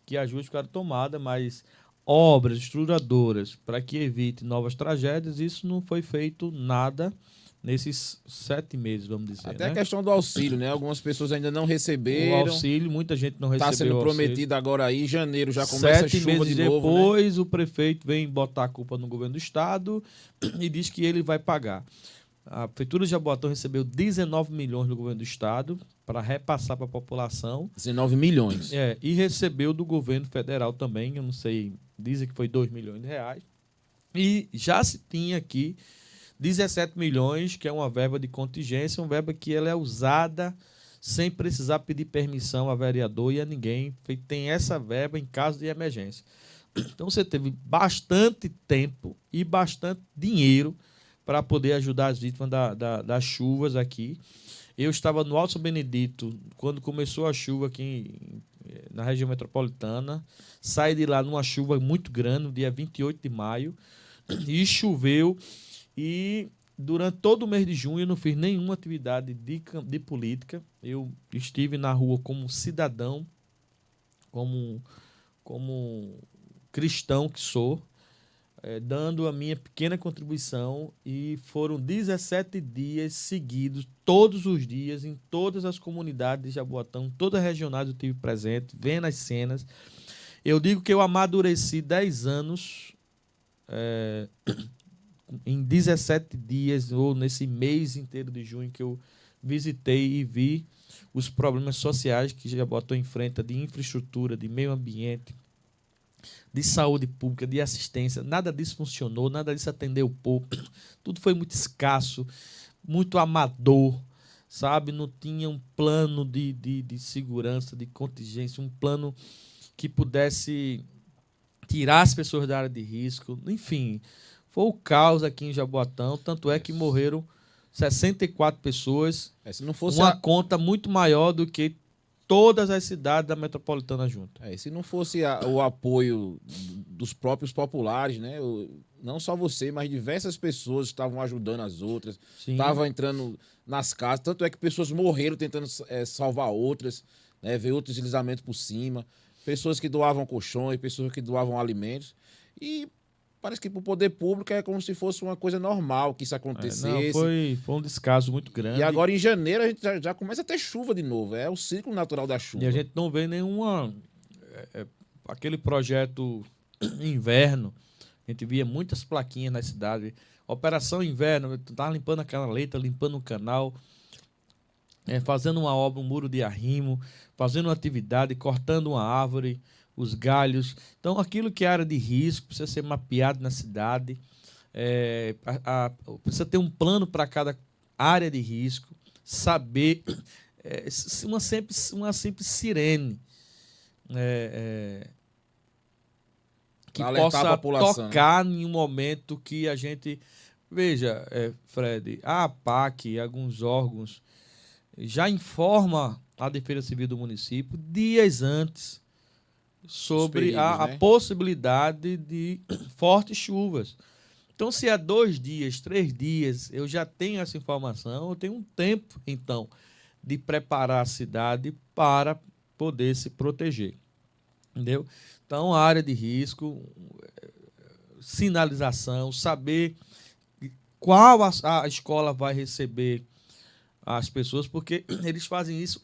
que as ruas ficaram tomadas, mas obras estruturadoras para que evite novas tragédias, isso não foi feito nada nesses 7 meses, vamos dizer. Até né? A questão do auxílio, né? Algumas pessoas ainda não receberam. O auxílio, muita gente não recebeu. Está sendo prometido agora aí, em janeiro já começa a chuva 7 meses de novo, depois, né? O prefeito vem botar a culpa no governo do estado e diz que ele vai pagar. A prefeitura de Jaboatão recebeu 19 milhões do governo do estado para repassar para a população. 19 milhões. E recebeu do governo federal também, eu não sei, dizem que foi 2 milhões de reais. E já se tinha aqui 17 milhões, que é uma verba de contingência, uma verba que ela é usada sem precisar pedir permissão a vereador e a ninguém. Tem essa verba em caso de emergência. Então você teve bastante tempo e bastante dinheiro para poder ajudar as vítimas das chuvas aqui. Eu estava no Alto São Benedito quando começou a chuva aqui na região metropolitana. Saí de lá numa chuva muito grande, no dia 28 de maio, e choveu. E durante todo o mês de junho eu não fiz nenhuma atividade de política. Eu estive na rua como cidadão, como cristão que sou, dando a minha pequena contribuição, e foram 17 dias seguidos, todos os dias, em todas as comunidades de Jaboatão, todas as regionais eu estive presente, vendo as cenas. Eu digo que eu amadureci 10 anos em 17 dias, ou nesse mês inteiro de junho que eu visitei e vi os problemas sociais que Jaboatão enfrenta, de infraestrutura, de meio ambiente, de saúde pública, de assistência. Nada disso funcionou, nada disso atendeu o povo. Tudo foi muito escasso, muito amador, sabe? Não tinha um plano de segurança, de contingência, um plano que pudesse tirar as pessoas da área de risco. Enfim, foi o caos aqui em Jaboatão, tanto é que morreram 64 pessoas, Se não fosse uma conta muito maior do que todas as cidades da metropolitana junto. Se não fosse o apoio dos próprios populares, né? Não só você, mas diversas pessoas estavam ajudando as outras, estavam entrando nas casas, tanto é que pessoas morreram tentando salvar outras, né? Ver outros deslizamentos por cima, pessoas que doavam colchões, pessoas que doavam alimentos, e parece que para o poder público é como se fosse uma coisa normal que isso acontecesse. Não, foi um descaso muito grande. E agora em janeiro a gente já começa a ter chuva de novo, é o ciclo natural da chuva. E a gente não vê nenhuma... aquele projeto inverno, a gente via muitas plaquinhas na cidade. Operação Inverno, estava limpando aquela letra, limpando o canal, fazendo uma obra, um muro de arrimo, fazendo uma atividade, cortando uma árvore, os galhos. Então, aquilo que é área de risco precisa ser mapeado na cidade. Precisa ter um plano para cada área de risco, saber uma simples sirene que possa tocar, né, em um momento que a gente veja, Fred, a APAC, alguns órgãos já informa a Defesa Civil do município dias antes sobre perigos, a possibilidade de fortes chuvas. Então, se há 2 dias, 3 dias, eu já tenho essa informação, eu tenho um tempo, então, de preparar a cidade para poder se proteger. Entendeu? Então, a área de risco, sinalização, saber qual a escola vai receber as pessoas, porque eles fazem isso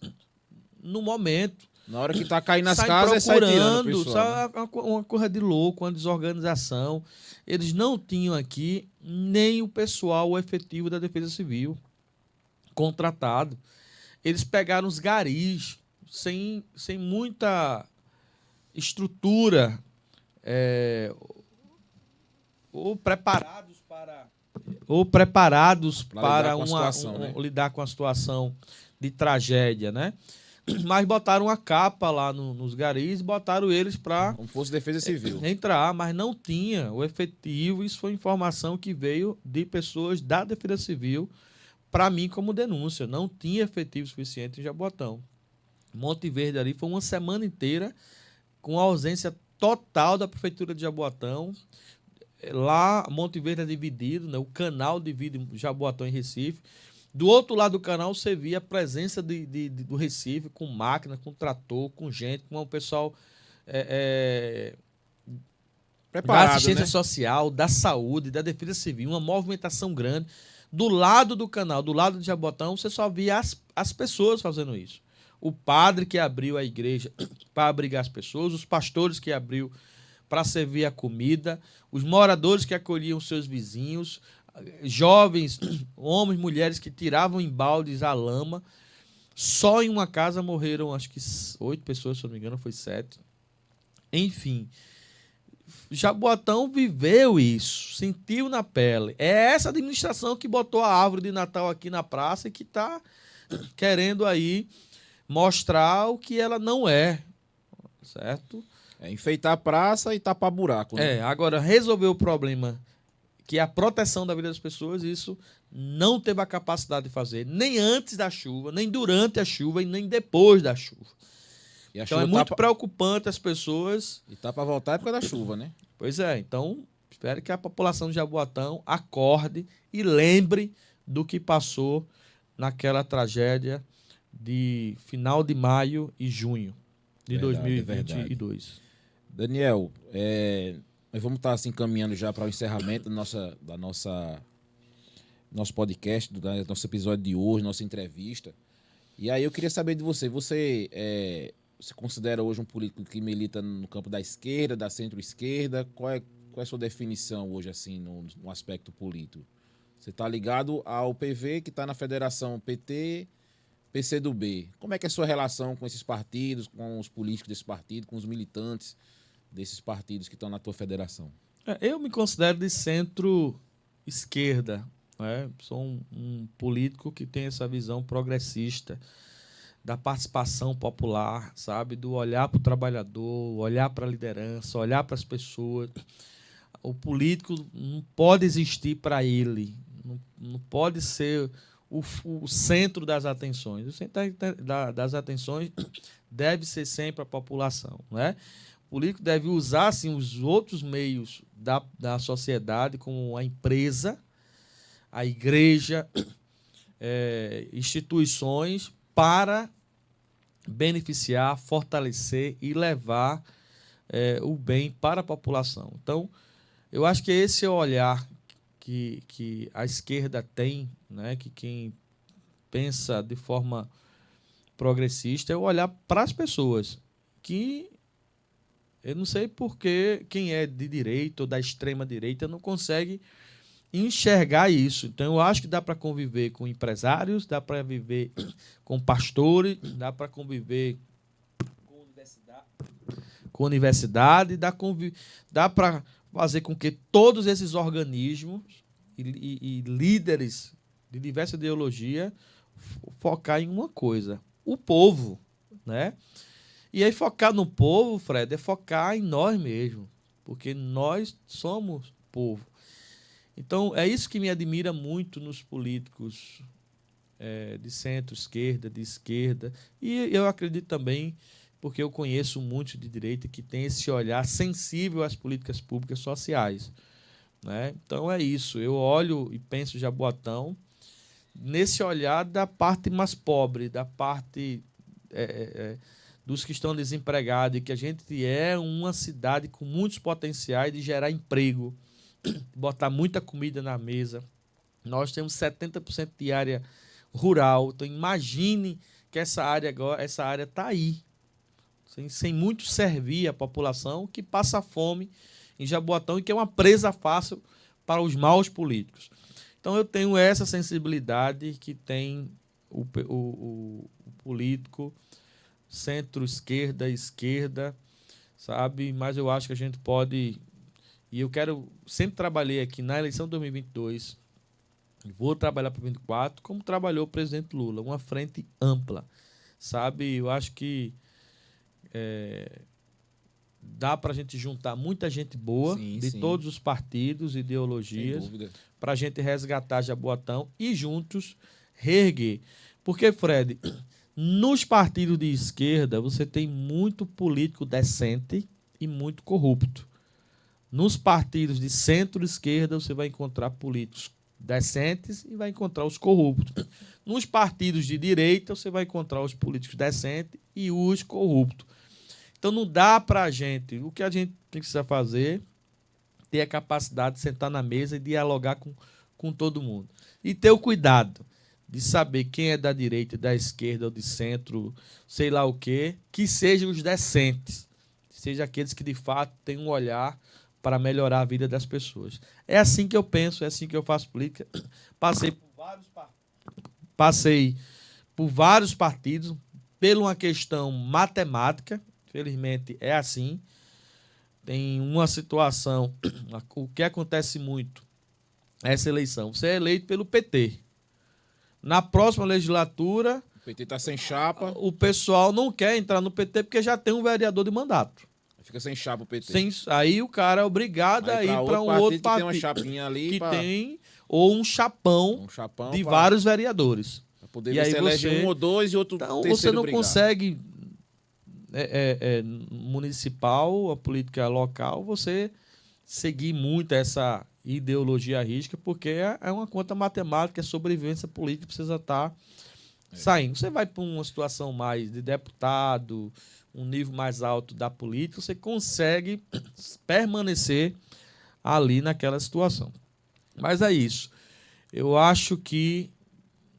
no momento. Na hora que está caindo nas casas, sai tirando o pessoal, né? Uma coisa de louco, uma desorganização. Eles não tinham aqui nem o pessoal, o efetivo da Defesa Civil contratado. Eles pegaram os garis sem muita estrutura, ou preparados para lidar com a situação de tragédia, né? Mas botaram uma capa lá nos garis, botaram eles para... como fosse Defesa Civil. Entrar, mas não tinha o efetivo. Isso foi informação que veio de pessoas da Defesa Civil para mim como denúncia. Não tinha efetivo suficiente em Jaboatão. Monte Verde ali foi uma semana inteira com a ausência total da Prefeitura de Jaboatão. Lá, Monte Verde é dividido, né? O canal divide Jaboatão e Recife. Do outro lado do canal, você via a presença do Recife, com máquina, com trator, com gente, com o pessoal preparado, da assistência, né? social, da saúde, da Defesa Civil, uma movimentação grande. Do lado do canal, do lado de Jaboatão, você só via as pessoas fazendo isso. O padre que abriu a igreja para abrigar as pessoas, os pastores que abriu para servir a comida, os moradores que acolhiam seus vizinhos, jovens, homens, mulheres que tiravam em baldes a lama. Só em uma casa morreram, acho que 8 pessoas, se não me engano, foi 7. Enfim, Jaboatão viveu isso, sentiu na pele. É essa administração que botou a árvore de Natal aqui na praça e que está querendo aí mostrar o que ela não é, certo? Enfeitar a praça e tapar buraco, né? Agora, resolver o problema, que é a proteção da vida das pessoas, isso não teve a capacidade de fazer, nem antes da chuva, nem durante a chuva e nem depois da chuva. Então é muito preocupante as pessoas... E tá para voltar a época da chuva, né? Pois é, então espero que a população de Jaboatão acorde e lembre do que passou naquela tragédia de final de maio e junho de 2022. Daniel, nós vamos estar assim caminhando já para o encerramento nosso podcast, do nosso episódio de hoje, nossa entrevista. E aí eu queria saber de você. Você se considera hoje um político que milita no campo da esquerda, da centro-esquerda? Qual é a sua definição hoje, assim, no aspecto político? Você está ligado ao PV, que está na federação PT, PCdoB. Como é que é a sua relação com esses partidos, com os políticos desse partido, com os militantes desses partidos que estão na tua federação? Eu me considero de centro-esquerda, né? Sou um político que tem essa visão progressista da participação popular, sabe? Do olhar para o trabalhador, olhar para a liderança, olhar para as pessoas. O político não pode existir para ele, não pode ser o centro das atenções. O centro das atenções deve ser sempre a população, né? O político deve usar assim, os outros meios da sociedade, como a empresa, a igreja, instituições, para beneficiar, fortalecer e levar o bem para a população. Então, eu acho que esse é o olhar que a esquerda tem, né? Que quem pensa de forma progressista é o olhar para as pessoas, que eu não sei por que quem é de direita ou da extrema direita não consegue enxergar isso. Então, eu acho que dá para conviver com empresários, dá para viver com pastores, dá para conviver com universidade, dá para fazer com que todos esses organismos e líderes de diversa ideologia focar em uma coisa: o povo, né? E aí focar no povo, Fred, é focar em nós mesmos, porque nós somos povo. Então, é isso que me admira muito nos políticos de centro-esquerda, de esquerda. E eu acredito também, porque eu conheço muitos de direita que tem esse olhar sensível às políticas públicas sociais, né? Então, é isso. Eu olho e penso Jaboatão nesse olhar da parte mais pobre, da parte dos que estão desempregados, e que a gente é uma cidade com muitos potenciais de gerar emprego, botar muita comida na mesa. Nós temos 70% de área rural. Então, imagine que essa área está aí, sem muito servir a população, que passa fome em Jaboatão e que é uma presa fácil para os maus políticos. Então, eu tenho essa sensibilidade que tem o político centro-esquerda, esquerda, sabe? Mas eu acho que a gente pode... E eu sempre trabalhei aqui na eleição de 2022, vou trabalhar para 2024, como trabalhou o presidente Lula, uma frente ampla, sabe? Eu acho que dá para a gente juntar muita gente boa, sim, todos os partidos, ideologias, para a gente resgatar Jaboatão e juntos reerguer. Porque, Fred, nos partidos de esquerda você tem muito político decente e muito corrupto. Nos partidos de centro-esquerda você vai encontrar políticos decentes e vai encontrar os corruptos. Nos partidos de direita você vai encontrar os políticos decentes e os corruptos. Então não dá para a gente... O que a gente precisa fazer é ter a capacidade de sentar na mesa e dialogar com todo mundo. E ter o cuidado de saber quem é da direita, da esquerda ou de centro, sei lá o quê, que sejam os decentes, sejam aqueles que de fato têm um olhar para melhorar a vida das pessoas. É assim que eu penso, é assim que eu faço política. Passei por vários partidos, por uma questão matemática, felizmente é assim. Tem uma situação, o que acontece muito nessa eleição, você é eleito pelo PT. Na próxima legislatura, o PT está sem chapa. O pessoal não quer entrar no PT porque já tem um vereador de mandato. Fica sem chapa o PT. Aí o cara é obrigado a ir para um outro partido. Tem uma chapinha ali. Ou um chapão de vários vereadores. Para poder ver se elege um ou dois e outro então, terceiro você não brigado. consegue, municipal, a política local, você seguir muito essa ideologia risca, porque é uma conta matemática, é sobrevivência política, precisa estar saindo. Você vai para uma situação mais de deputado, um nível mais alto da política, você consegue permanecer ali naquela situação. Mas é isso. Eu acho que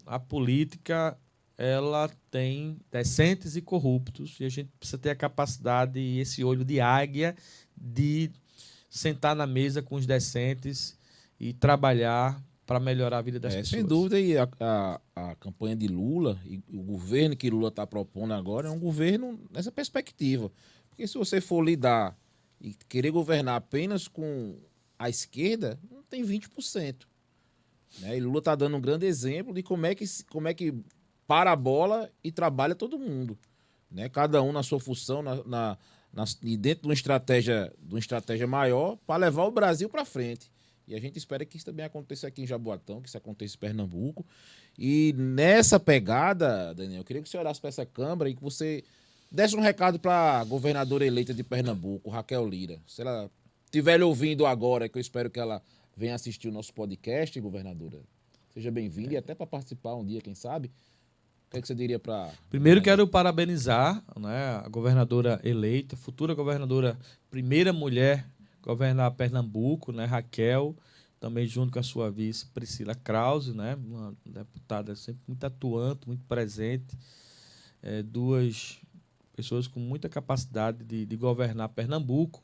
a política ela tem decentes e corruptos, e a gente precisa ter a capacidade e esse olho de águia de sentar na mesa com os decentes e trabalhar para melhorar a vida das pessoas. Sem dúvida, e a campanha de Lula e o governo que Lula está propondo agora é um governo nessa perspectiva. Porque se você for lidar e querer governar apenas com a esquerda, não tem 20%. Né? E Lula está dando um grande exemplo de como é que para a bola e trabalha todo mundo. Né? Cada um na sua função, e dentro de uma estratégia maior para levar o Brasil para frente. E a gente espera que isso também aconteça aqui em Jaboatão, que isso aconteça em Pernambuco. E nessa pegada, Daniel, eu queria que você olhasse para essa Câmara e que você desse um recado para a governadora eleita de Pernambuco, Raquel Lira. Se ela estiver lhe ouvindo agora, que eu espero que ela venha assistir o nosso podcast, governadora, seja bem-vinda e até para participar um dia, quem sabe. O que é que você diria para... Primeiro quero parabenizar, né, a governadora eleita, futura governadora, primeira mulher a governar Pernambuco, né, Raquel, também junto com a sua vice Priscila Krause, né, uma deputada sempre muito atuante, muito presente, duas pessoas com muita capacidade de governar Pernambuco.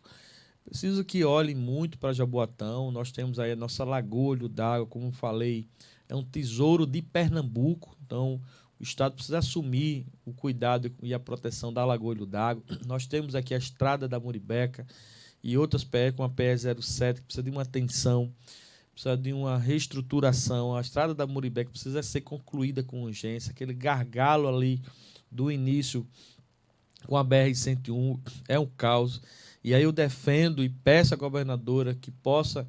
Preciso que olhem muito para Jaboatão. Nós temos aí a nossa Lagoa Olho d'Água, como falei, é um tesouro de Pernambuco. Então, o Estado precisa assumir o cuidado e a proteção da Lagoa Olho d'Água. Nós temos aqui a Estrada da Muribeca e outras PE, como a PE-07, que precisa de uma atenção, precisa de uma reestruturação. A Estrada da Muribeca precisa ser concluída com urgência. Aquele gargalo ali do início com a BR-101 é um caos. E aí eu defendo e peço à governadora que possa,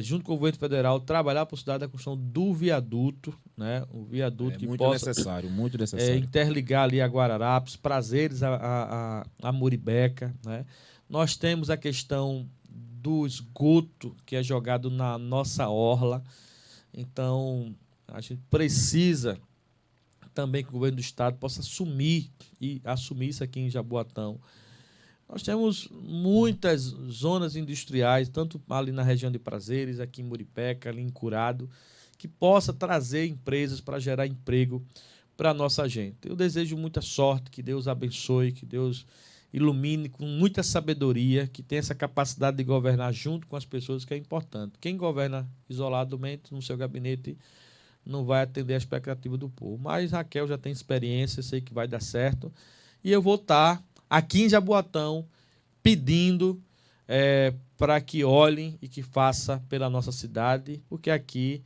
junto com o governo federal, trabalhar para a cidade da construção do viaduto, né? O viaduto que muito possa necessário, muito necessário. Interligar ali a Guararapes, Prazeres a Muribeca, né? Nós temos a questão do esgoto que é jogado na nossa orla. Então, a gente precisa também que o governo do estado possa assumir isso aqui em Jaboatão. Nós temos muitas zonas industriais, tanto ali na região de Prazeres, aqui em Muribeca, ali em Curado, que possa trazer empresas para gerar emprego para a nossa gente. Eu desejo muita sorte, que Deus abençoe, que Deus ilumine com muita sabedoria, que tenha essa capacidade de governar junto com as pessoas, que é importante. Quem governa isoladamente no seu gabinete não vai atender a expectativa do povo. Mas Raquel já tem experiência, sei que vai dar certo. E eu vou estar aqui em Jaboatão pedindo para que olhem e que faça pela nossa cidade, porque aqui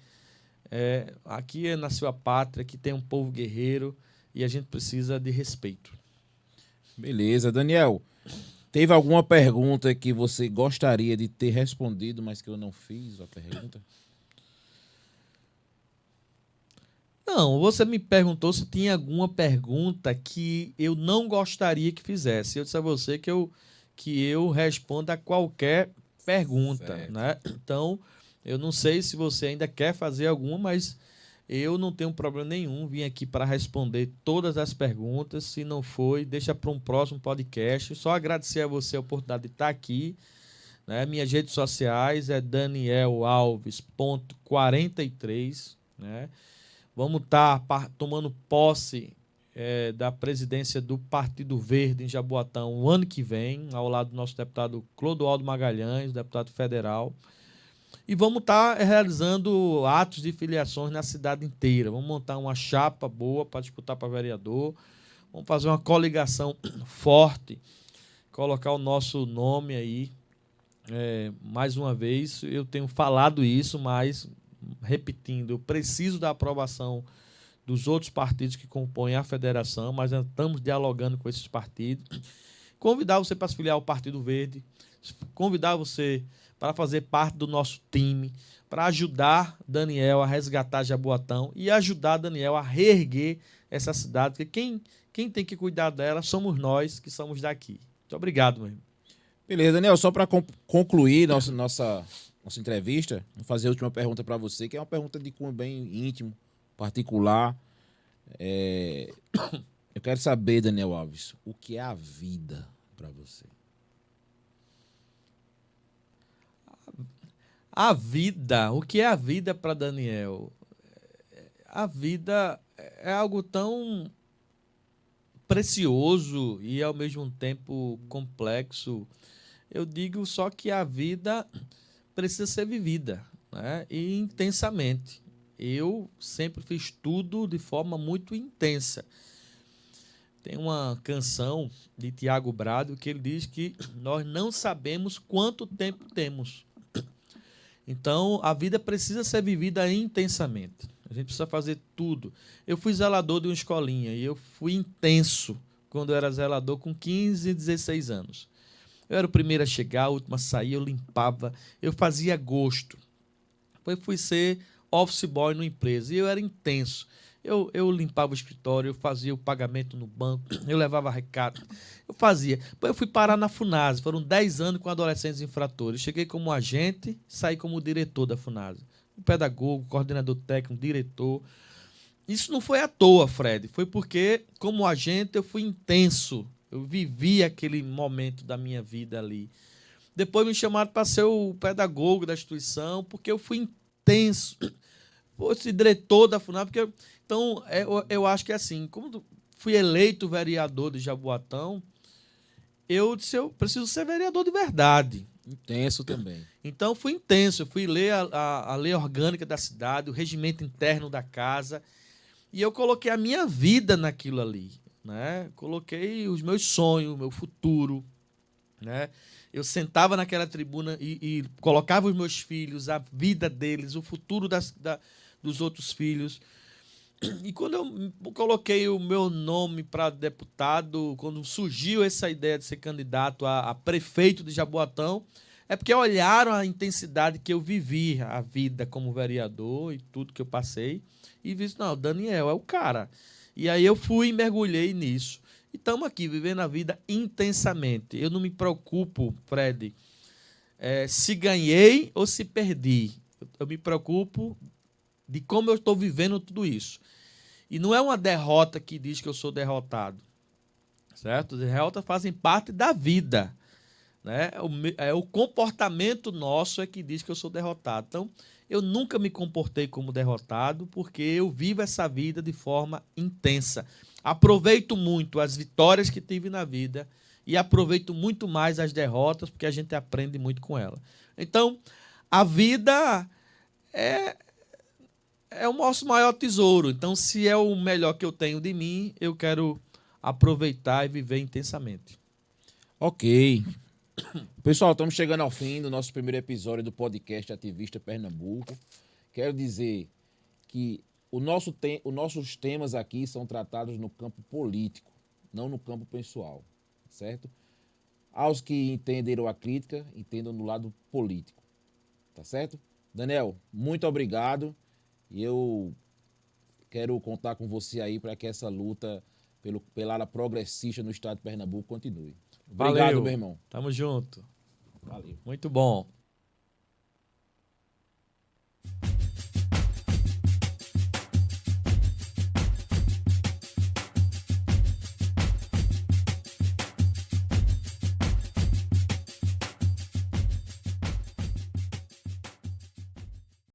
nasceu a pátria, aqui tem um povo guerreiro e a gente precisa de respeito. Beleza, Daniel. Teve alguma pergunta que você gostaria de ter respondido, mas que eu não fiz a pergunta? Não, você me perguntou se tinha alguma pergunta que eu não gostaria que fizesse. Eu disse a você que eu respondo a qualquer pergunta, certo, né? Então, eu não sei se você ainda quer fazer alguma, mas eu não tenho problema nenhum. Vim aqui para responder todas as perguntas. Se não foi, deixa para um próximo podcast. Só agradecer a você a oportunidade de estar aqui, né? Minhas redes sociais é danielalves.43, né? Vamos estar tomando posse da presidência do Partido Verde em Jaboatão o ano que vem, ao lado do nosso deputado Clodoaldo Magalhães, deputado federal. E vamos estar realizando atos de filiações na cidade inteira. Vamos montar uma chapa boa para disputar para vereador. Vamos fazer uma coligação forte, colocar o nosso nome aí. Mais uma vez, eu tenho falado isso, mas, repetindo, eu preciso da aprovação dos outros partidos que compõem a federação, mas nós estamos dialogando com esses partidos. Convidar você para se filiar ao Partido Verde, convidar você para fazer parte do nosso time, para ajudar Daniel a resgatar Jaboatão e ajudar Daniel a reerguer essa cidade, porque quem tem que cuidar dela somos nós que somos daqui. Muito obrigado, meu irmão. Beleza, Daniel, só para concluir nossa entrevista, vou fazer a última pergunta para você, que é uma pergunta de cunho bem íntimo, particular. Eu quero saber, Daniel Alves, o que é a vida para você? A vida, o que é a vida para Daniel? A vida é algo tão precioso e ao mesmo tempo complexo. Eu digo só que a vida precisa ser vivida, né? E intensamente. Eu sempre fiz tudo de forma muito intensa. Tem uma canção de Tiago Brado que ele diz que nós não sabemos quanto tempo temos. Então, a vida precisa ser vivida intensamente. A gente precisa fazer tudo. Eu fui zelador de uma escolinha e eu fui intenso quando eu era zelador com 15, 16 anos. Eu era o primeiro a chegar, o último a sair, eu limpava, eu fazia gosto. Depois fui ser office boy numa empresa. E eu era intenso. Eu limpava o escritório, eu fazia o pagamento no banco, eu levava recado, eu fazia. Depois eu fui parar na FUNASA, foram 10 anos com adolescentes infratores. Cheguei como agente, saí como diretor da FUNASA. Um pedagogo, coordenador técnico, diretor. Isso não foi à toa, Fred, foi porque, como agente, eu fui intenso. Eu vivi aquele momento da minha vida ali. Depois me chamaram para ser o pedagogo da instituição, porque eu fui intenso. Fosse diretor da FUNASA, porque... Então, eu acho que é assim, como fui eleito vereador de Jaboatão, eu disse, eu preciso ser vereador de verdade. Intenso também. Então, fui intenso. Eu fui ler a lei orgânica da cidade, o regimento interno da casa, e eu coloquei a minha vida naquilo ali. Né? Coloquei os meus sonhos, o meu futuro. Né? Eu sentava naquela tribuna e colocava os meus filhos, a vida deles, o futuro dos outros filhos. E quando eu coloquei o meu nome para deputado, quando surgiu essa ideia de ser candidato a prefeito de Jaboatão, é porque olharam a intensidade que eu vivi, a vida como vereador e tudo que eu passei, e viram, não, o Daniel é o cara. E aí eu fui e mergulhei nisso. E estamos aqui, vivendo a vida intensamente. Eu não me preocupo, Fred, se ganhei ou se perdi. Eu me preocupo de como eu estou vivendo tudo isso. E não é uma derrota que diz que eu sou derrotado, certo? As derrotas fazem parte da vida, né? O comportamento nosso é que diz que eu sou derrotado. Então, eu nunca me comportei como derrotado, porque eu vivo essa vida de forma intensa. Aproveito muito as vitórias que tive na vida e aproveito muito mais as derrotas, porque a gente aprende muito com ela. Então, a vida é o nosso maior tesouro. Então, se é o melhor que eu tenho de mim, eu quero aproveitar e viver intensamente. Ok. Pessoal, estamos chegando ao fim do nosso primeiro episódio do podcast Ativista Pernambuco. Quero dizer que os nossos temas aqui são tratados no campo político, não no campo pessoal, certo? Aos que entenderam a crítica, entendam do lado político, tá certo? Daniel, muito obrigado. E eu quero contar com você aí para que essa luta pela área progressista no estado de Pernambuco continue. Obrigado, Valeu. meu irmão. Tamo junto. Valeu. Muito bom.